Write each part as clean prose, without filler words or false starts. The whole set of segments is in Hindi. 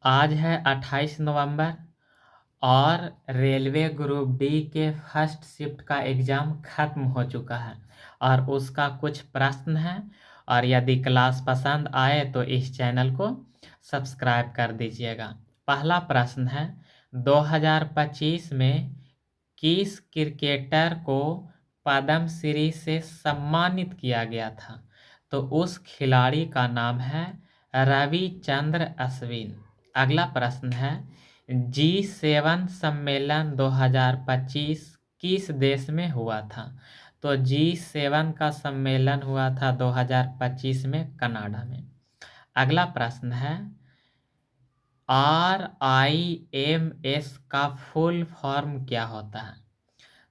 आज है 28 नवंबर और रेलवे ग्रुप डी के फर्स्ट शिफ्ट का एग्ज़ाम ख़त्म हो चुका है और उसका कुछ प्रश्न है। और यदि क्लास पसंद आए तो इस चैनल को सब्सक्राइब कर दीजिएगा। पहला प्रश्न है, 2025 में किस क्रिकेटर को पद्म श्री से सम्मानित किया गया था? तो उस खिलाड़ी का नाम है रविचंद्र अश्विन। अगला प्रश्न है, G7 सम्मेलन 2025 किस देश में हुआ था? तो G7 का सम्मेलन हुआ था 2025 में कनाडा में। अगला प्रश्न है, RIMS का फुल फॉर्म क्या होता है?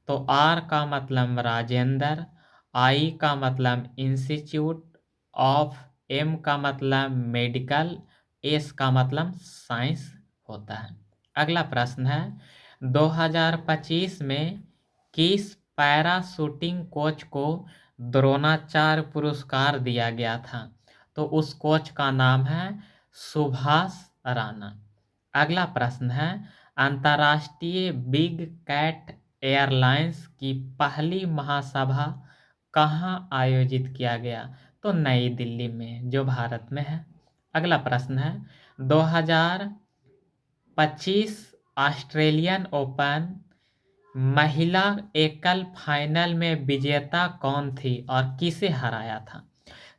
तो R का मतलब राजेंद्र, I का मतलब इंस्टीट्यूट ऑफ, M का मतलब मेडिकल, S का मतलब साइंस होता है। अगला प्रश्न है, 2025 में किस पैरा शूटिंग कोच को द्रोणाचार्य पुरस्कार दिया गया था? तो उस कोच का नाम है सुभाष राणा। अगला प्रश्न है, अंतर्राष्ट्रीय बिग कैट एयरलाइंस की पहली महासभा कहाँ आयोजित किया गया? तो नई दिल्ली में, जो भारत में है। अगला प्रश्न है, 2025 ऑस्ट्रेलियन ओपन महिला एकल फाइनल में विजेता कौन थी और किसे हराया था?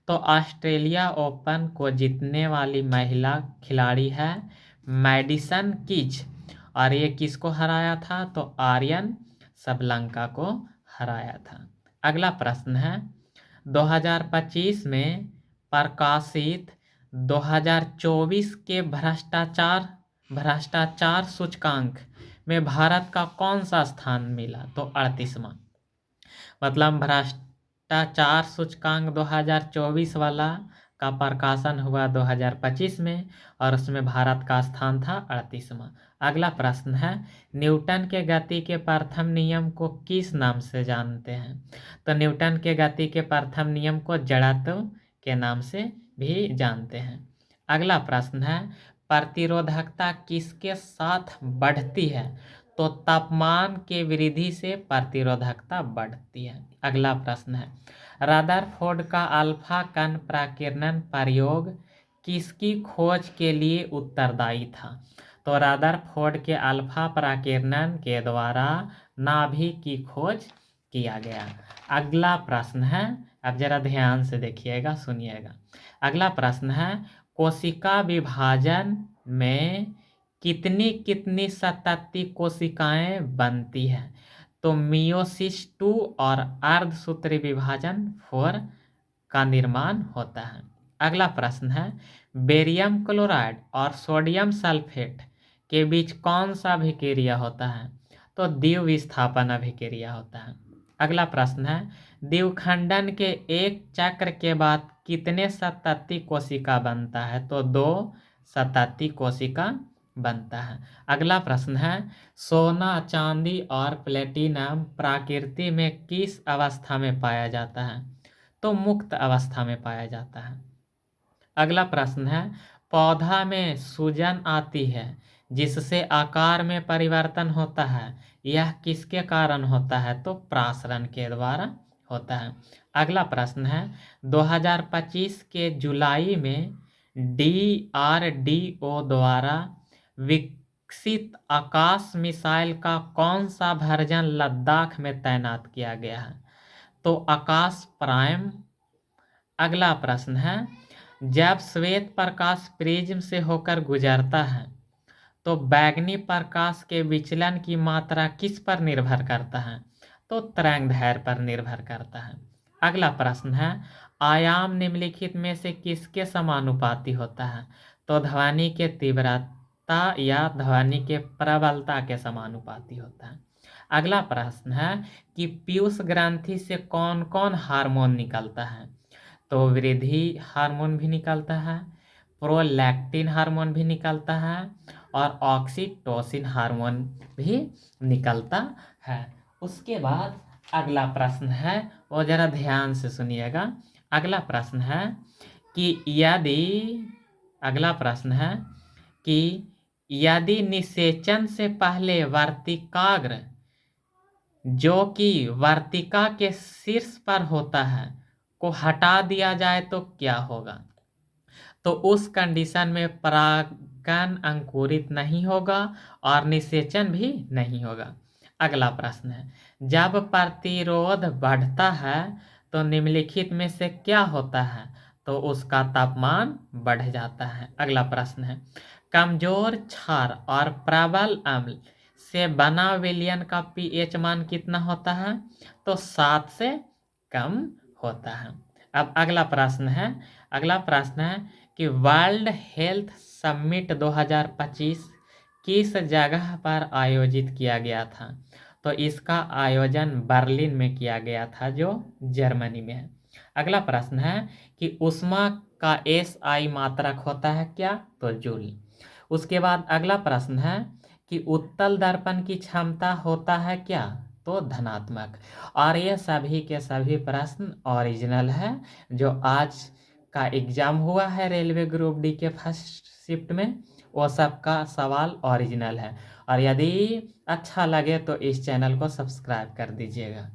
तो ऑस्ट्रेलिया ओपन को जीतने वाली महिला खिलाड़ी है मैडिसन कीज। और ये किसको हराया था? तो आर्यन सबलंका को हराया था। अगला प्रश्न है, 2025 में प्रकाशित 2024 के भ्रष्टाचार सूचकांक में भारत का कौन सा स्थान मिला? तो 38वां। मतलब भ्रष्टाचार सूचकांक 2024 वाला का प्रकाशन हुआ 2025 में और उसमें भारत का स्थान था 38वां। अगला प्रश्न है, न्यूटन के गति के प्रथम नियम को किस नाम से जानते हैं? तो न्यूटन के गति के प्रथम नियम को जड़त्व के नाम से भी जानते हैं। अगला प्रश्न है, प्रतिरोधकता किसके साथ बढ़ती है? तो तापमान के वृद्धि से प्रतिरोधकता बढ़ती है। अगला प्रश्न है, रदरफोर्ड का अल्फा कण प्रकीर्णन प्रयोग किसकी खोज के लिए उत्तरदायी था? तो रदरफोर्ड के अल्फा प्रकीर्णन के द्वारा नाभिक की खोज किया गया। अगला प्रश्न है, अब जरा ध्यान से देखिएगा, सुनिएगा। अगला प्रश्न है, कोशिका विभाजन में कितनी कितनी सतती कोशिकाएं बनती हैं? तो मियोसिस 2 और अर्धसूत्री विभाजन 4 का निर्माण होता है। अगला प्रश्न है, बेरियम क्लोराइड और सोडियम सल्फेट के बीच कौन सा अभिक्रिया होता है? तो द्विविस्थापन अभिक्रिया होता है। अगला प्रश्न है, द्विखंडन के एक चक्र के बाद कितने सतती कोशिका बनता है? तो 2 सतती कोशिका बनता है। अगला प्रश्न है, सोना, चांदी और प्लेटिनम प्रकृति में किस अवस्था में पाया जाता है? तो मुक्त अवस्था में पाया जाता है। अगला प्रश्न है, पौधा में सूजन आती है जिससे आकार में परिवर्तन होता है, यह किसके कारण होता है? तो प्रासरण के द्वारा होता है। अगला प्रश्न है, 2025 के जुलाई में DRDO द्वारा विकसित आकाश मिसाइल का कौन सा वर्जन लद्दाख में तैनात किया गया है? तो आकाश प्राइम। अगला प्रश्न है, जब श्वेत प्रकाश प्रिज्म से होकर गुजरता है तो बैंगनी प्रकाश के विचलन की मात्रा किस पर निर्भर करता है? तो तरंगदैर्घ्य पर निर्भर करता है। अगला प्रश्न है, आयाम निम्नलिखित में से किसके समानुपाती होता है? तो ध्वनि के तीव्रता या ध्वनि के प्रबलता के समानुपाती होता है। अगला प्रश्न है कि पीयूष ग्रंथि से कौन कौन हार्मोन निकलता है? तो वृद्धि हार्मोन भी निकलता है, प्रोलैक्टिन हार्मोन भी निकलता है और ऑक्सीटोसिन हार्मोन भी निकलता है। उसके बाद अगला प्रश्न है, वो जरा ध्यान से सुनिएगा। अगला प्रश्न है कि यदि अगला प्रश्न है कि यदि निषेचन से पहले वर्तिकाग्र जो कि वर्तिका के शीर्ष पर होता है को हटा दिया जाए तो क्या होगा? तो उस कंडीशन में परागकण अंकुरित नहीं होगा और निषेचन भी नहीं होगा। अगला प्रश्न है, जब प्रतिरोध बढ़ता है तो निम्नलिखित में से क्या होता है? तो उसका तापमान बढ़ जाता है। अगला प्रश्न है, कमजोर क्षार और प्रबल अम्ल से बना विलयन का पीएच मान कितना होता है? तो 7 से कम होता है। अब अगला प्रश्न है कि वर्ल्ड हेल्थ समिट 2025 किस जगह पर आयोजित किया गया था? तो इसका आयोजन बर्लिन में किया गया था, जो जर्मनी में है। अगला प्रश्न है कि ऊष्मा का एसआई मात्रक होता है क्या? तो जूल। उसके बाद अगला प्रश्न है कि उत्तल दर्पण की क्षमता होता है क्या? तो धनात्मक। और ये सभी के सभी प्रश्न ओरिजिनल है, जो आज का एग्जाम हुआ है रेलवे ग्रुप डी के फर्स्ट शिफ्ट में, वो सब का सवाल ओरिजिनल है। और यदि अच्छा लगे तो इस चैनल को सब्सक्राइब कर दीजिएगा।